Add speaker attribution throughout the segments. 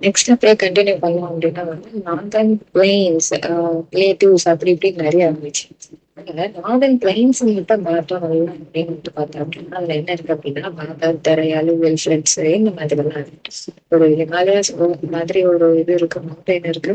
Speaker 1: Next அப்படியே continue பண்ணோம் அப்படின்னா வந்து நார்தன் பிளெயின்ஸ், பிளேட்டிவ்ஸ் அப்படி இப்படின்னு நிறைய இருந்துச்சு. நார்தன் பிளெயின்ஸ் மட்டும் பார்த்தோம் அப்படின்னு பார்த்தோம் அப்படின்னா அதுல என்ன இருக்கு அப்படின்னா மரங்கள், தரை, அலுவல், ஃபிளட்ஸ் இந்த மாதிரி எல்லாம் இருக்கு. ஒரு ஹிமாலயாஸ் மாதிரி ஒரு இது இருக்கு, மவுண்டைன் இருக்கு.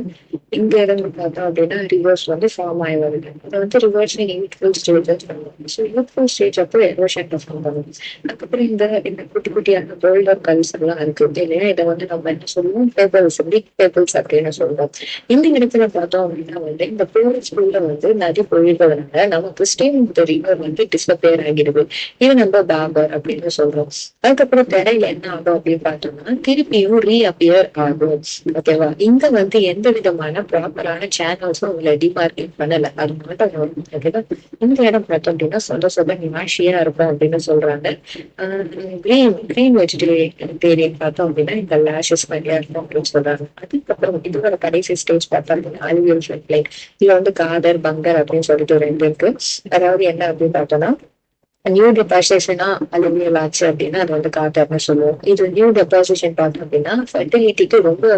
Speaker 1: இங்க இருந்து பார்த்தோம் அப்படின்னா ரிவர்ஸ் வந்து ஃபார்ம் ஆகி வருது. அதை வந்து ரிவர்ஸ் யூத்ஃபுல் ஸ்டேஜ் பண்ணுவாங்க. ஸோ யூத்ஃபுல் ஸ்டேஜ் அப்போ எரோஷன் ஃபார்ம் பண்ணும். அதுக்கப்புறம் இந்த இந்த குட்டி குட்டியான போல்டர் கல்ஸ் எல்லாம் இருக்கு இல்லையா, இதை வந்து நம்ம என்ன சொல்லுவோம், பேபிள்ஸ், பிக் பேபிள்ஸ் அப்படின்னு சொல்றோம். இந்த இடத்துல பார்த்தோம் அப்படின்னா வந்து இந்த போரஸ்குள்ள வந்து நதி பொழிவதனால நமக்கு ஸ்ட்ரீம் ரிவர் வந்து டிஸ்அப்பியர் ஆகிடுது. இது நம்ம பேபர் அப்படின்னு சொல்றோம். அதுக்கப்புறம் திரையில என்ன ஆகும் அப்படின்னு பார்த்தோம்னா திருப்பியும் ரீஅப்பியர் ஆகும். ஓகேவா, இங்க வந்து எந்த விதமான ப்ராப்பரான சேனல்ஸும் உங்களை டிமார்க்கேட் பண்ணல, அது மட்டும் வரும். ஓகேவா, இந்த இடம் பார்த்தோம் அப்படின்னா சொந்த சொந்த நிவாஷியா இருக்கும் அப்படின்னு சொல்றாங்க. கிரீன் கிரீன் வெஜிடேரியன் பார்த்தோம் அப்படின்னா இந்த லேஷஸ் மாதிரியா இருக்கும் அப்படின்னு சொல்றாங்க. அதுக்கப்புறம் இதோட கடைசி ஸ்டேஜ் பார்த்தோம் அப்படின்னா அலுவியல் ஃபிளட். இதுல வந்து காதர், பங்கர் அப்படின்னு சொல்லிட்டு ரெண்டு இருக்கு. அதாவது என்ன அப்படின்னு பார்த்தோம்னா நியூ டெபாசிஷனா அலுமினியம் ஆச்சு அப்படின்னா அது வந்து காட்டர்னு சொல்லுவோம். இது நியூ டெபாசிஷன் பார்த்தோம் அப்படின்னா ஃபெர்டிலிட்டிக்கு ரொம்ப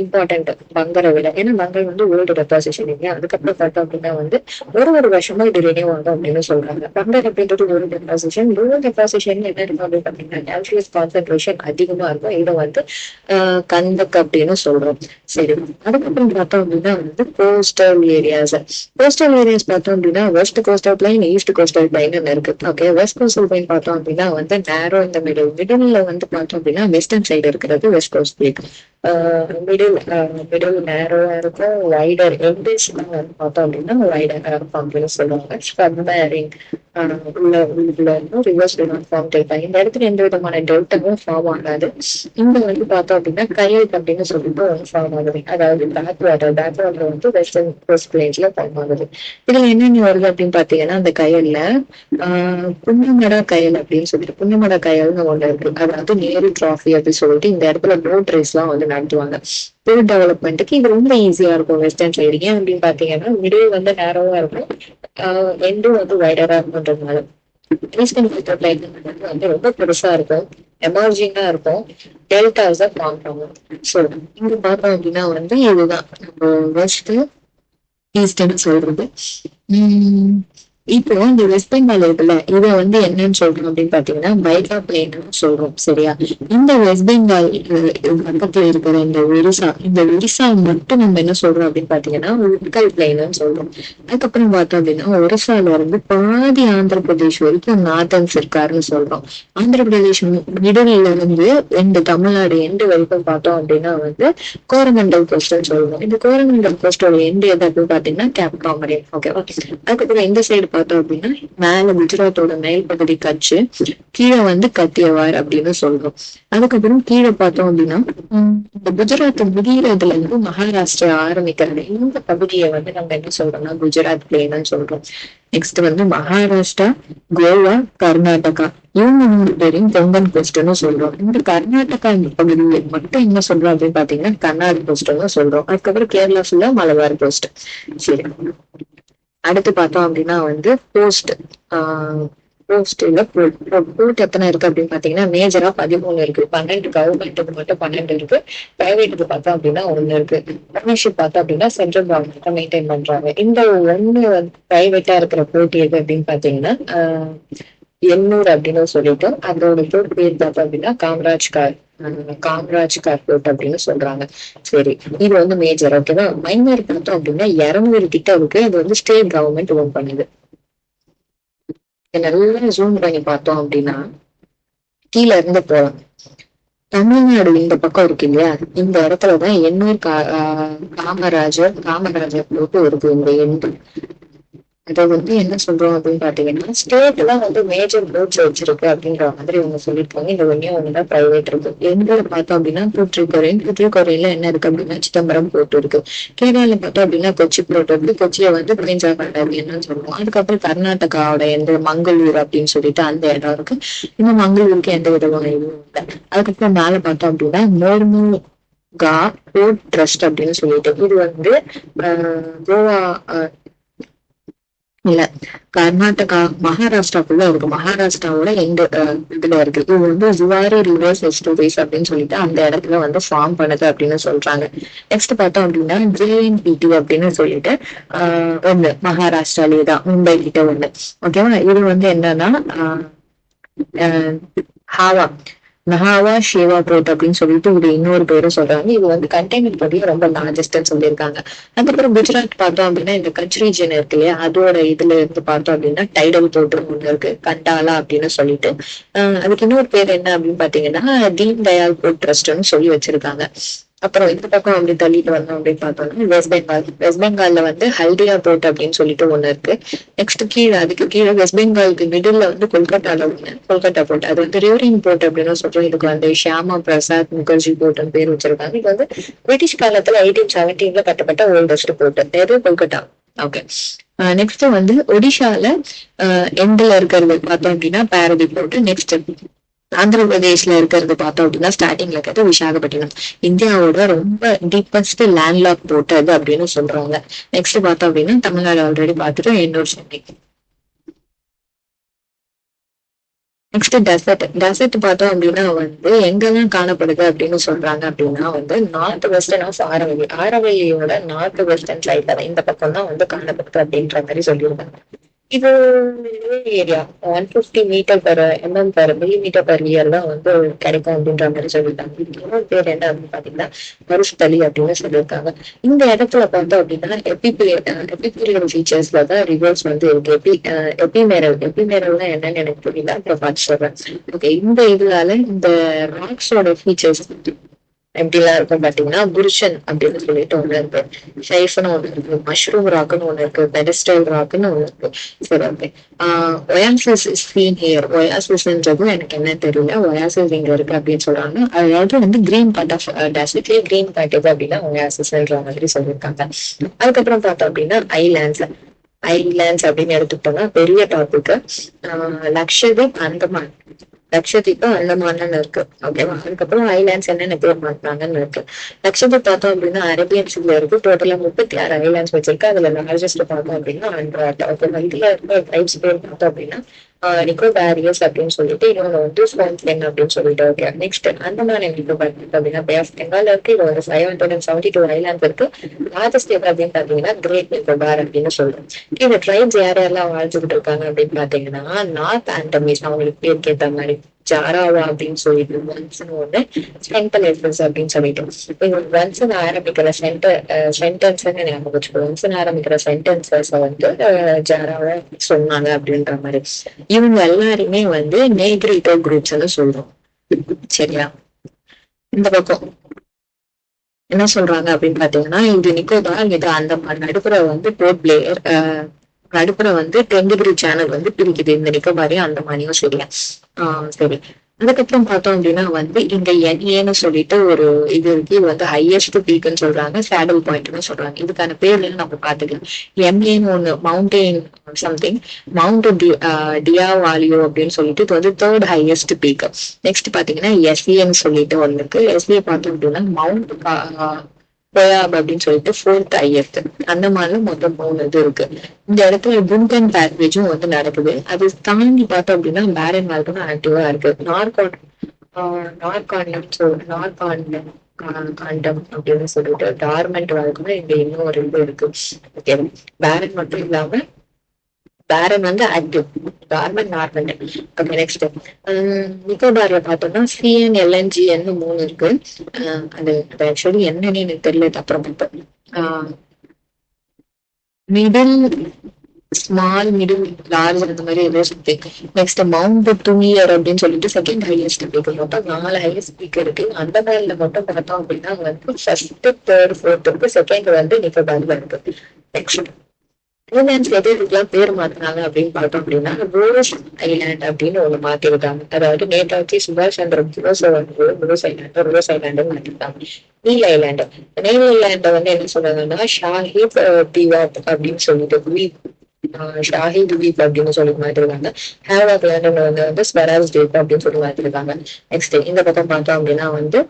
Speaker 1: இம்பார்ட்டன்ட் பங்கரை விட. ஏன்னா பங்கர் வந்து ஓல்டு டெபாசிஷன் இல்லையா. அதுக்கப்புறம் பார்த்தோம் அப்படின்னா வந்து ஒரு வருஷமா இது ரெனியூ ஆகும் அப்படின்னு சொல்றாங்க. பங்கர் அப்படின்றது ஒரு டெபாசிஷன். லோ டெபாசிஷன் என்ன இருக்கும் அப்படின்னு பார்த்தீங்கன்னா நியூட்ரியஸ் கான்சென்ட்ரேஷன் அதிகமா இருக்கும். இதை வந்து கந்தக் அப்படின்னு சொல்றோம். சரி, அதுக்கப்புறம் பார்த்தோம் அப்படின்னா வந்து கோஸ்டல் ஏரியாஸ். கோஸ்டல் ஏரியாஸ் பார்த்தோம் அப்படின்னா west coastal plain, east coastal plain இருக்கு. ஓகே, வெஸ்ட் கோஸ்டல் பிளைன் பார்த்தோம் அப்படின்னா வந்து நேரோ இந்த மிடில் வந்து பார்த்தோம் அப்படின்னா வெஸ்டர்ன் சைடு இருக்கிறது வெஸ்ட் கோஸ்ட் பிளைன். மிடில் நேரோவா இருக்கும், வைடர் எண்டேஜ் வந்து பார்த்தோம் அப்படின்னா வைடரா இருக்கும் அப்படின்னு சொல்லுவாங்க. சப்மேரிங் உள்ள உள்ள ரிவர்ஸ் ஃபார்ம் டெல்டா. இந்த இடத்துல எந்த விதமான டெல்டாவும் ஃபார்ம் ஆகாது. இங்க வந்து பார்த்தோம் அப்படின்னா கயல் அப்படின்னு சொல்லிட்டு ஒன்று ஃபார்ம் ஆகுது. அதாவது பேக் வாட்டர் வந்து வெஸ்டர்ன் கோஸ்ட் பிளேன்ஸ்ல ஃபார்ம் ஆகுது. இதுல என்னென்ன வருது அப்படின்னு பாத்தீங்கன்னா அந்த கயல்ல புன்னமடா கயல் அப்படின்னு சொல்லிட்டு புன்னமடா கயல்னு ஒண்ணு இருக்கு. அதாவது நேரு டிராஃபி அப்படின்னு சொல்லிட்டு இந்த இடத்துல போட் ரேஸ் எல்லாம் வந்து நடத்துவாங்க. போட் டெவலப்மெண்ட்டுக்கு இது ரொம்ப ஈஸியா இருக்கும் வெஸ்டர்ன் சைடு. ஏன் அப்படின்னு பாத்தீங்கன்னா மிடில் வந்து நேரோவா இருக்கும், எண்டும் வந்து வைடரா இருக்கும்ன்றதுனால. ஈஸ்டர்ன் வந்து ரொம்ப பெருசா இருக்கும், எமர்ஜிங்கா இருக்கும், டெல்டாஸ் தான் ஃபார்ம் பண்ணும். ஸோ இங்க பார்த்தோம் அப்படின்னா வந்து இதுதான் நம்ம வெஸ்ட் ஈஸ்டர்ன் சொல்றது. உம் இப்போ இந்த வெஸ்ட் பெங்கால் இருக்குல்ல, இத வந்து என்னன்னு சொல்றோம் அப்படின்னு பாத்தீங்கன்னா பைகா பிளேன்னு சொல்றோம். சரியா, இந்த வெஸ்ட் பெங்கால் பக்கத்துல இருக்கிற இந்த ஒரிசா மட்டும் நம்ம என்ன சொல்றோம் அப்படின்னு பாத்தீங்கன்னா உட்கல் பிளேன்னு சொல்றோம். அதுக்கப்புறம் பார்த்தோம் அப்படின்னா ஒரிசால இருந்து பாதி ஆந்திர பிரதேஷ் வரைக்கும் நார்த்தன்ஸ் இருக்காருன்னு சொல்றோம். ஆந்திர பிரதேஷ் மிடில் இருந்து ரெண்டு தமிழ்நாடு எண்டு வரைக்கும் பார்த்தோம் அப்படின்னா வந்து கோரமண்டல் கோஸ்டல் சொல்றோம். இந்த கோரமண்டல் கோஸ்டல் எண்டு எது அப்படின்னு பாத்தீங்கன்னா கேப் காமரேட். ஓகேவா, அதுக்கப்புறம் இந்த சைடு பார்த்தோம் அப்படின்னா மேல குஜராத்தோட மேல் பகுதி கட்சி, கீழே வந்து கத்தியவார் அப்படின்னு சொல்றோம். அதுக்கப்புறம் கீழே பார்த்தோம் அப்படின்னா இந்த குஜராத் முடியறதுல இருந்து மகாராஷ்டிரா ஆரம்பிக்கிறது இந்த பகுதியை வந்து நம்ம என்ன சொல்றோம்னா குஜராத் பிளேன்னு சொல்றோம். நெக்ஸ்ட் வந்து மகாராஷ்டிரா, கோவா, கர்நாடகா இவங்க 3 பேரையும் கொங்கன் கோஸ்ட்னு சொல்றோம். இந்த கர்நாடகா இந்த பகுதியை மட்டும் என்ன சொல்றோம் அப்படின்னு பாத்தீங்கன்னா கர்நாடக கோஸ்ட்னு சொல்றோம். அதுக்கப்புறம் கேரளா ஃபுல்லா மலபார் கோஸ்ட். சரி, அடுத்து பார்த்தோம் அப்படின்னா வந்து போஸ்ட். போஸ்ட்ல போர்ட் எத்தனை இருக்கு அப்படின்னு பாத்தீங்கன்னா மேஜரா 13 இருக்கு. 12 கவர்மெண்ட்டுக்கு மட்டும் 12 இருக்கு. பிரைவேட்டுக்கு பார்த்தோம் அப்படின்னா 1 இருக்கு. பார்ட்னர்ஷிப் பார்த்தோம் அப்படின்னா சென்ட்ரல் கவர்மெண்ட் மெயின்டைன் பண்றாங்க. இந்த ஒண்ணு வந்து பிரைவேட்டா இருக்கிற போர்ட் எது அப்படின்னு பாத்தீங்கன்னா எண்ணூர் அப்படின்னு சொல்லிட்டு அதோட போர்ட் பேர் பார்த்தோம் அப்படின்னா காமராஜ் கார்போர்ட் அப்படின்னு சொல்றாங்க. சரி, இது வந்து மேஜர். ஓகேவா, மைனர் பார்த்தோம் அப்படின்னா 200 கிட்ட இருக்கு. அது வந்து ஸ்டேட் கவர்மெண்ட் ஓன் பண்ணுது. நல்லா ஜூம் பண்ணி பார்த்தோம் அப்படின்னா கீழே இருந்து போலாம். தமிழ்நாடு இந்த பக்கம் இருக்கு இல்லையா, இந்த இடத்துலதான் எண்ணூர் காமராஜர் போட்டு இருக்கு இந்த எண்ணு. அதை வந்து என்ன சொல்றோம் அப்படின்னு பாத்தீங்கன்னா ஸ்டேட் எல்லாம் வந்து மேஜர் போர்ட்ஸ் வச்சிருக்கு அப்படின்ற மாதிரி இவங்க சொல்லியிருக்காங்க. இந்த ஒண்ணுதான் பிரைவேட் இருக்கு. எங்களை பார்த்தோம் அப்படின்னா தூத்துக்குடியில என்ன இருக்கு அப்படின்னா சிதம்பரம் போர்ட் இருக்கு. கேரளால பார்த்தோம் அப்படின்னா கொச்சி போர்ட் இருக்கு. கொச்சியை வந்து பிரின்ஸ் ஆஃப் அப்படின்னு சொல்லுவோம். அதுக்கப்புறம் கர்நாடகாவோட எந்த மங்களூர் அப்படின்னு சொல்லிட்டு அந்த இடம் இருக்கு. இன்னும் மங்களூருக்கு எந்த விதமான இதுவும் இல்லை. அதுக்கப்புறம் மேல பார்த்தோம் அப்படின்னா மோர்முகா போர்ட் ட்ரஸ்ட் அப்படின்னு சொல்லிட்டு இது வந்து கோவா இல்ல, கர்நாடகா மகாராஷ்டிராக்குள்ள இருக்கு. மகாராஷ்டிராவோட எந்த இதுல இருக்கு. இது வந்து ஜுவாரி ரிவர்ஸ் எஸ்டோரிஸ் அப்படின்னு சொல்லிட்டு அந்த இடத்துல வந்து ஃபார்ம் பண்ணுது அப்படின்னு சொல்றாங்க. நெக்ஸ்ட் பார்த்தோம் அப்படின்னா ஜேஎன்பிடி அப்படின்னு சொல்லிட்டு ஒண்ணு மகாராஷ்டிராலே தான், மும்பை கிட்ட ஒண்ணு. ஓகேவா? இது வந்து என்னன்னா ஆஹ் ஹாவா நஹாவா ஷேவா போர்ட் அப்படின்னு சொல்லிட்டு இது இன்னொரு பேரும் சொல்றாங்க. இது வந்து கண்டெய்னர் படி ரொம்ப லார்ஜஸ்ட்னு சொல்லியிருக்காங்க. அதுக்கப்புறம் குஜராத் பார்த்தோம் அப்படின்னா இந்த கட்ச் ரீஜன் இருக்கு இல்லையா, அதோட இதுல இருந்து பார்த்தோம் அப்படின்னா டைடல் போர்ட் ஒண்ணு இருக்கு, கண்டாலா அப்படின்னு சொல்லிட்டு. அதுக்கு இன்னொரு பேர் என்ன அப்படின்னு பாத்தீங்கன்னா தீன் தயாள் போர்ட் ட்ரஸ்ட்னு சொல்லி வச்சிருக்காங்க. அப்புறம் இந்த பக்கம் அப்படி தள்ளிட்டு வந்தோம் அப்படின்னு பார்த்தோம்னா வெஸ்ட் பெங்கால்ல வந்து ஹல்தியா போர்ட் அப்படின்னு சொல்லிட்டு ஒண்ணு இருக்கு. நெக்ஸ்ட் கீழே அதுக்கு கீழே வெஸ்ட் பெங்காலுக்கு மிடில் வந்து கொல்கட்டால ஒண்ணு, கொல்கட்டா போர்ட். அது வந்து ரிவரிங் போர்ட் அப்படின்னு சொல்றோம். இதுக்கு வந்து ஷியாமா பிரசாத் முகர்ஜி போர்ட்னு பேர் வச்சிருக்காங்க. இது வந்து பிரிட்டிஷ் காலத்துல 1817 கட்டப்பட்ட ஓல்டஸ்ட் போர்ட். எது? கொல்கட்டா. ஓகே. நெக்ஸ்ட் வந்து ஒடிஷால எண்ட்ல இருக்கிறது பார்த்தோம் அப்படின்னா பாரதிப் போர்ட். நெக்ஸ்ட் ஆந்திர பிரதேஷ்ல இருக்கிறது பார்த்தோம் அப்படின்னா ஸ்டார்டிங்ல இருக்கிறது விசாகப்பட்டினம். இந்தியாவோட ரொம்ப டீப்பஸ்ட் லேண்ட்லாக் போர்ட் அது அப்படின்னு சொல்றாங்க. நெக்ஸ்ட் பார்த்தோம் அப்படின்னா தமிழ்நாடு ஆல்ரெடி பார்த்துட்டு எண்ணூர் சென்னை. நெக்ஸ்ட் டெசர்ட் பார்த்தோம் அப்படின்னா வந்து எங்கெல்லாம் காணப்படுது அப்படின்னு சொல்றாங்க அப்படின்னா வந்து நார்த் வெஸ்டர்ன் ஆஃப் ஆரவல்லியோட நார்த் வெஸ்டர்ன் சைட்ல இந்த பக்கம் தான் வந்து காணப்படுது அப்படின்ற மாதிரி சொல்லியிருக்காங்க. இது area 150 metre per MM per millimetre per year தான் வந்து கிடைக்கும் அப்படின்ற மாதிரி சொல்லியிருக்காங்க. இதுக்கு இன்னொரு பேர் என்ன அப்படின்னு பாத்தீங்கன்னா மருஸ்தலி அப்படின்னு சொல்லியிருக்காங்க. இந்த இடத்துல பார்த்தோம் அப்படின்னா எபிபீரியல் ஃபீச்சர்ஸ்ல தான் ரிவர்ஸ் வந்து இருக்கு. எபிமேரல்னா என்னன்னு எனக்கு புரியல, அப்புறம் பார்த்து சொல்றேன். ஓகே. இந்த இதனால இந்த ராக்ஸோட ஃபீச்சர்ஸ் எப்படிலாம் இருக்கும் பாத்தீங்கன்னா புருஷன் அப்படின்னு சொல்லிட்டு ஒண்ணு இருக்கு, ஷைஃப்னு ஒண்ணு இருக்கு, மஷ்ரூம் ராக்குன்னு ஒண்ணு இருக்கு, பெடஸ்டல் ராக்குன்னு ஒண்ணு இருக்கு. சரி, okay. Oasis is seen here. ஒயாசிஸ்ன்றதும் எனக்கு என்ன தெரியல, ஒயாசிஸ் இங்க இருக்கு அப்படின்னு சொல்றாங்க. அதாவது வந்து கிரீன் பார்ட் ஆஃப் டெசர்ட்லயே கிரீன் பார்ட் எது அப்படின்னா ஒயாசிஸ்ன்ற மாதிரி சொல்லியிருக்காங்க. அதுக்கப்புறம் பார்த்தோம் அப்படின்னா ஐலாண்ட்ஸ் அப்படின்னு எடுத்துக்கிட்டோம்னா பெரிய டாபிக் லக்ஷதீப் அந்தமான். லட்சத்தீப்பு அந்தமான்னு இருக்கு. ஓகேவா? அதுக்கப்புறம் ஐலாண்ட்ஸ் என்னென்ன பேர் மாத்தினாங்கன்னு இருக்கு. லட்சத்தீப் பார்த்தோம் அப்படின்னா அரேபியன் சீல இருக்கு. டோட்டலா 36 ஐலாண்ட்ஸ் வச்சிருக்கு. அதுல லார்ஜஸ்ட் பார்த்தோம் அப்படின்னா ஆண்ட்ராட். ஓகேவா? இதுல இருக்க ட்ரைப்ஸ் பேர் பார்த்தோம் அப்படின்னா நிக்கோபாரியஸ் அப்படின்னு சொல்லிட்டு, இன்னொன்று வந்து ஸ்வான்ஸ்லேண்ட் அப்படின்னு சொல்லிட்டு. ஓகே. நெக்ஸ்ட் அந்தமான் நிக்கோபார் அப்படின்னா பே ஆஃப் பெங்கால் இருக்கு. இது வந்து 572 ஐலாண்ட்ஸ் இருக்கு. லார்ஜஸ்ட் எது அப்படின்னு பாத்தீங்கன்னா கிரேட் நிக்கோபார் அப்படின்னு சொல்றோம். இந்த ட்ரைப்ஸ் யார் யாரெல்லாம் வாழ்ந்துகிட்டு இருக்காங்க அப்படின்னு பாத்தீங்கன்னா நார்த் ஆண்டமீஸ், அவங்களுக்கு பேருக்கு ஏற்ற மாதிரி ஜாராவா அப்படின்னு சொல்லிட்டு ஒன்ஸ்னு ஒண்ணு, சென்டல் எஃபர்ஸ் அப்படின்னு சொல்லிட்டு ஒன்ஸ்ன்னு ஆரம்பிக்கிற சென்டென்ஸ் ஞாபகம் வச்சுக்கணும். ஒன்ஸ்ன்னு ஆரம்பிக்கிற சென்டென்சஸ் வந்து ஜாராவா சொன்னாங்க அப்படின்ற மாதிரி. இவங்க எல்லாருமே வந்து நேக்ரிட்டோ குரூப்ஸ்ன்னு சொல்றோம். சரியா? இந்த பக்கம் என்ன சொல்றாங்க அப்படின்னு பாத்தீங்கன்னா இது நிக்கோபார், இது அந்தமான். நடுப்புற வந்து போர்ட் பிளேயர், நடுப்புற வந்து 10 டிகிரி சேனல் வந்து பிரிக்குது இந்த நிக்கோபாரையும் அந்தமானையும். சரியா? சரி. அதுக்கப்புறம் பார்த்தோம் அப்படின்னா வந்து இங்க என்ஏன்னு சொல்லிட்டு ஒரு இது இருக்கு. இது வந்து ஹையஸ்ட் பீக்னு சொல்றாங்க, சேடல் பாயிண்ட்னு சொல்றாங்க. இதுக்கான பேர்ல நம்ம பாத்துக்கலாம். எம்ஏன்னு ஒண்ணு மவுண்டெயின் சம்திங், மவுண்ட் டியாவாலியோ அப்படின்னு சொல்லிட்டு இது வந்து 3rd ஹையஸ்ட் பீக். நெக்ஸ்ட் பாத்தீங்கன்னா எஸ்ஏன்னு சொல்லிட்டு ஒண்ணு இருக்கு. எஸ்ஏ பார்த்தோம் அப்படின்னா மவுண்ட் கோயாப் அப்படின்னு சொல்லிட்டு 4th ஹையஸ்ட். அந்த மாதிரி மொத்தம் 3 இது இருக்கு. இந்த இடத்துல புங்கன் பேக்கேஜும் வந்து நடக்குது. அது தாண்டி பார்த்தோம் அப்படின்னா பேரன் வாழ்க்கை ஆக்டிவா இருக்கு. நார்காண்டம் அப்படின்னு சொல்லிட்டு டார்மெண்ட் வாழ்க்கை இங்க இன்னும் ஒரு இது இருக்கு. ஓகே. பேரன் மட்டும் இல்லாம பேரன் வந்து ஆக்டிவ், டார்மெண்ட் நார்மெண்ட். ஓகே. நெக்ஸ்ட் நிக்கோபார்ல பார்த்தோம்னா சிஎன் எல்என்ஜின்னு 3 இருக்கு. அது ஆக்சுவலி என்னன்னு எனக்கு தெரியல, அப்புறம் பார்ப்பேன். மிடில், ஸ்மால், மிடில், லார்ஜ் அந்த மாதிரி ஏதோ சம்திங். நெக்ஸ்ட் மவுண்ட் டூயர் அப்படின்னு சொல்லிட்டு 2nd ஹையஸ்ட் பீக். மொத்தம் 4 ஹையஸ்ட் பீக் இருக்கு. அந்த மேல மட்டும் பார்த்தோம் அப்படின்னா வந்து 1st, 3rd, 4th இருக்கு. 2nd வந்து நிக்கோபார்ல இருக்கு. நெக்ஸ்ட் ஐலாண்ட்ஸ் எது இதுக்கெல்லாம் பேர் மாத்தினாங்க அப்படின்னு பார்த்தோம் அப்படின்னா ரோஸ் ஐலாண்ட் அப்படின்னு ஒண்ணு மாத்திருக்காங்க. அதாவது நேதாஜி சுபாஷ் சந்திர போஸ் வந்து ரோஸ் ஐலாண்டு மாத்திருக்காங்க. நீல் ஐலாண்டு வந்து என்ன சொல்றாங்கன்னா ஷாஹிப் திவாப் அப்படின்னு சொல்லிட்டு ஷாஹி துவீப் அப்படின்னு சொல்லி மாத்திருக்காங்க. ஹேவாக் லேண்ட் வந்து ஸ்வராஜ் ட்வீப் அப்படின்னு சொல்லி மாத்திருக்காங்க. நெக்ஸ்ட் இந்த பக்கம் பார்த்தோம் அப்படின்னா வந்து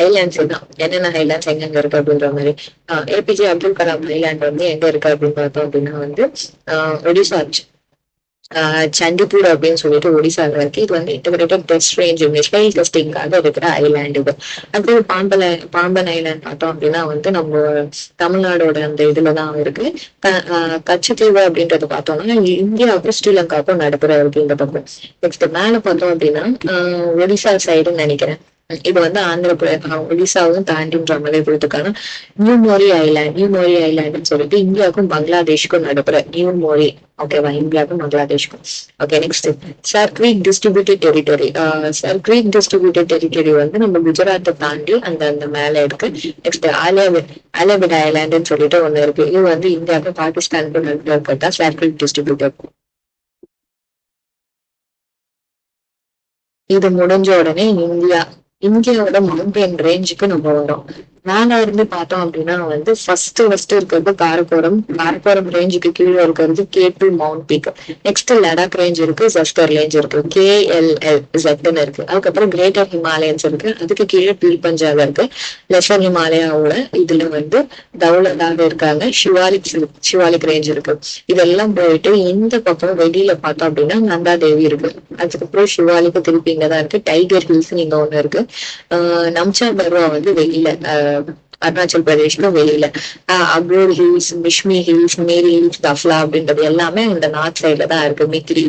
Speaker 1: ஐலாண்ட்ஸ் தான், என்னென்ன ஐலாண்ட்ஸ் எங்கெங்க இருக்கு அப்படின்ற மாதிரி. ஏபிஜே அப்துல் கலாம் ஐலாண்ட் வந்து எங்க இருக்கு அப்படின்னு பார்த்தோம் அப்படின்னா வந்து ஒடிசா, சண்டிப்பூர் அப்படின்னு சொல்லிட்டு ஒடிசால இருக்கு. இது வந்து இன்டகிரேட்டட் டெஸ்ட் ரேஞ்ச் மிசைல் டெஸ்டிங்காக இருக்கிற ஐலாண்ட் இது. அடுத்தது பாம்பன் ஐலாண்ட் பார்த்தோம் அப்படின்னா வந்து நம்ம தமிழ்நாடோட அந்த இதுலதான் இருக்கு. கச்சத்தீவு அப்படின்றது பார்த்தோம்னா இந்தியாவுக்கும் ஸ்ரீலங்காவுக்கும் நடுப்புற இருக்கு இந்த பக்கம். நெக்ஸ்ட் மேல பார்த்தோம் அப்படின்னா ஒடிசா சைடுன்னு நினைக்கிறேன். இது வந்து ஒடிசாவும் தாண்டின்ற மாதிரி கொடுத்துருக்காங்க. நியூ மோரி ஐலாண்டுன்னு சொல்லிட்டு இந்தியாவுக்கும் பங்களாதேஷுக்கும் நடுப்புற நியூ மோரி. ஓகேவா, இந்தியாவுக்கும் பங்களாதேஷ்க்கும். Okay, next Sir Creek distributed territory. Sir Creek distributed territory வந்து நம்ம குஜராத்தை தாண்டி அந்த அந்த மேல இருக்கு. நெக்ஸ்ட் ஆலியாபிட் ஐலாண்டுன்னு சொல்லிட்டு ஒண்ணு இருக்கு. இது வந்து இந்தியாவுக்கும் பாகிஸ்தானுக்கும் நடுப்புற இருக்கிறதா சர்க்ரீக் டிஸ்ட்ரிபியூட்டட். இது முடிஞ்ச உடனே இந்தியாவோட மவுண்டன் ரேஞ்சுக்கு நம்ம வரோம். மேல இருந்து பார்த்தோம் அப்படின்னா வந்து ஃபர்ஸ்ட் இருக்கிறது காரக்கோரம் ரேஞ்சுக்கு கீழே இருக்கிறது K2 mount peak. Next Ladakh range இருக்கு, ஜஸ்கர் ரேஞ்ச் இருக்கு, KLLZன்னு இருக்கு. அதுக்கப்புறம் கிரேட்டர் ஹிமாலயன்ஸ் இருக்கு, அதுக்கு கீழே பீல்பஞ்சாக இருக்கு. லெஷர் ஹிமாலயாவோட இதுல வந்து தௌலதாக இருக்காங்க, சிவாலிக் ரேஞ்ச் இருக்கு. இதெல்லாம் போயிட்டு இந்த பக்கம் வெளியில பார்த்தோம் அப்படின்னா நந்தா தேவி இருக்கு. அதுக்கப்புறம் சிவாலிக்கு திருப்பி இங்கதான் இருக்கு. டைகர் ஹில்ஸ் இங்க ஒண்ணு இருக்கு. நம்சா பர்வா வந்து வெளியில அருணாச்சல் பிரதேஷ்ல வெளியில. அப்ரோர் ஹில்ஸ், மிஷ்மி ஹில்ஸ், மேரி ஹில்ஸ், தஃப்லா அப்படின்றது எல்லாமே இந்த நார்த் சைட்ல தான் இருக்கு. மித்ரி,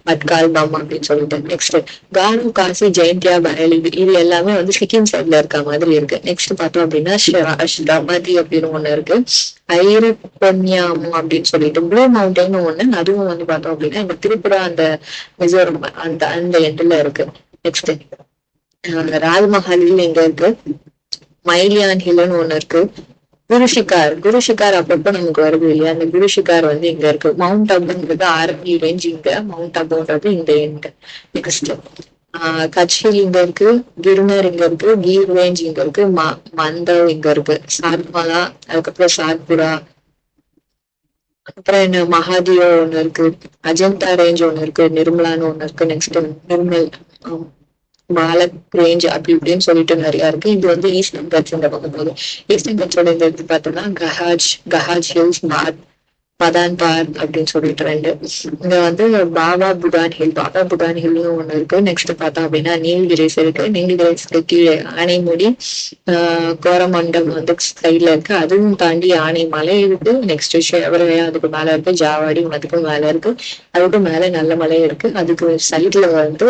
Speaker 1: பட்கால், பம் அப்படின்னு சொல்லிட்டு. நெக்ஸ்ட் கானு, காசி, ஜெயந்தியா, பரேலி இது எல்லாமே வந்து சிக்கிம் சைட்ல இருக்க மாதிரி இருக்கு. நெக்ஸ்ட் பார்த்தோம் அப்படின்னா ஷ்ரமதி அப்படின்னு ஒண்ணு இருக்கு. ஐரப்பன்யாமு அப்படின்னு சொல்லிட்டு ப்ளூ மவுண்டைன் ஒண்ணு, அதுவும் வந்து பார்த்தோம் அப்படின்னா இந்த திரிபுரா அந்த மிசோரம் அந்த எண்ட்ல இருக்கு. நெக்ஸ்ட் ராஜ்மஹால் எங்க இருக்கு, மைலியான் ஹில்னு ஒண்ணு இருக்கு. குருஷிகார் அப்பப்போ நமக்கு வருது இல்லையா, அந்த குருஷிகார் வந்து இங்க இருக்கு. மவுண்ட் அபுன்றது ஆர்மி ரேஞ்ச் இங்க, மவுண்ட் அபுன்றது இந்த எண்ட். நெக்ஸ்ட் கட்ச் ஹில் இங்க இருக்கு, கிருனர் இங்க இருக்கு, கீர் ரேஞ்ச் இங்க இருக்கு, மந்தவ் இங்க இருக்கு, சாத்மலா, அதுக்கப்புறம் சாத்புரா, அப்புறம் என்ன மகாதியோ ஒண்ணு இருக்கு, அஜந்தா ரேஞ்ச் ஒண்ணு இருக்கு, நிர்மலான்னு ஒண்ணு இருக்கு. நெக்ஸ்ட் நிர்மல் மாலக் ரேஞ்ச் அப்படி இப்படின்னு சொல்லிட்டு நிறைய இருக்கு. இது வந்து ஈஸ்டர்ன் கட்ஸ் இந்த பக்கம் போகுது. ஈஸ்டர்ன் கட்ஸோட இந்த இது பார்த்தோம்னா கஹாஜ் ஹில்ஸ், மதான் பார்க் அப்படின்னு சொல்லிட்டு ரெண்டு. இங்க வந்து பாபா புடான் ஹில்னு ஒண்ணு இருக்கு. நெக்ஸ்ட் பார்த்தோம் அப்படின்னா நீல்கிரிஸ் இருக்கு. நீல்கிரிஸ்க்கு கீழே ஆனைமுடி, கோரமண்டம் வந்து சைட்ல இருக்கு. அதுவும் தாண்டி ஆனை மலை இருக்கு. நெக்ஸ்ட் ஷெவரையா அதுக்கு மேல இருக்கு. ஜாவாடி அதுக்கும் மேல இருக்கு. அதுக்கும் மேல நல்ல மலை இருக்கு. அதுக்கு சைட்ல வந்து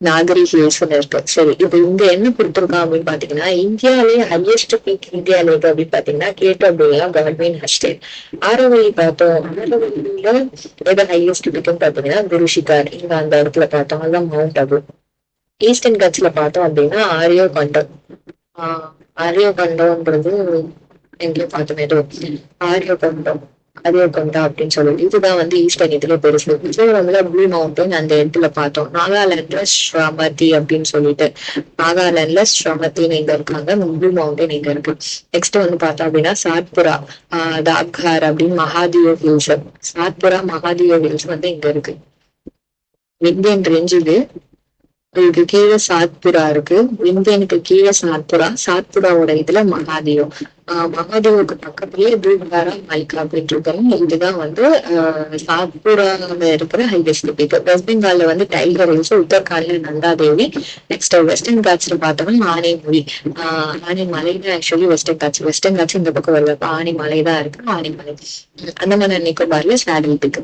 Speaker 1: நாகரி ஹில்ஸ்ன்னு இருக்கு. சரி, இப்ப இங்க என்ன கொடுத்துருக்கோம் அப்படின்னு பாத்தீங்கன்னா இந்தியாவிலேயே ஹையஸ்ட் பீக் இந்தியாவில இருக்கு அப்படின்னு பாத்தீங்கன்னா கேட்டோம் அப்படின்னா கவர்மெண்ட் ஹஸ்டேட். ஆரோவலி பார்த்தோம், ஆரோவலியில எது ஹையஸ்ட் பீக்னு பாத்தீங்கன்னா குருஷிகார் இங்க அந்த இடத்துல பார்த்தோம், அதான் மவுண்ட் அபு. ஈஸ்டர்ன் கட்ஸ்ல பார்த்தோம் அப்படின்னா ஆரியோ கண்டம்ன்றது எங்கேயும் பார்த்தோம், அரியகொண்டா அப்படின்னு சொல்லிட்டு இதுதான் வந்து ஈஸ்டர்ன் இதுல பெருசு. மிசோரம்ல ப்ளூ மவுண்டன் அந்த இடத்துல பார்த்தோம். நாகாலாந்துல ஸ்ரமதி அப்படின்னு சொல்லிட்டு ஸ்ரமதின்னு இங்க இருக்காங்க. ப்ளூ மவுண்டன் இங்க இருக்கு. நெக்ஸ்ட் வந்து பார்த்தோம் அப்படின்னா சாத்புரா, தாப்கார் அப்படின்னு மகாதியோ ஹில்ஸ். மகாதியோ ஹில்ஸ் வந்து இங்க இருக்கு. இந்தியன் ரேஞ்ச் இதுக்கு கீழே சாத்புரா இருக்கு. இந்தியனுக்கு கீழே சாத்புராவோட இதுல மகாதேவுக்கு பக்கத்துலயே தூப்காரா மல்கா அப்படின்னு இருக்காங்க. இதுதான் வந்து சாத்புரால இருக்கிற ஹையஸ்ட் பீக். வெஸ்ட் பெங்கால்ல வந்து டைகர் ஹில்ஸ், உத்தரகாண்ட்ல நந்தா தேவி. நெக்ஸ்ட் வெஸ்டர்ன் காட்ஸ்ல பார்த்தோம்னா ஆனைமொழி. ஆனைமலை தான் ஆக்சுவலி வெஸ்டர்ன் காட்ஸ் இந்த பக்கம் வருது. ஆனைமலை தான் இருக்கு. ஆனைமலை. அந்தமான் நிக்கோபார்ல சேடில் பீக்.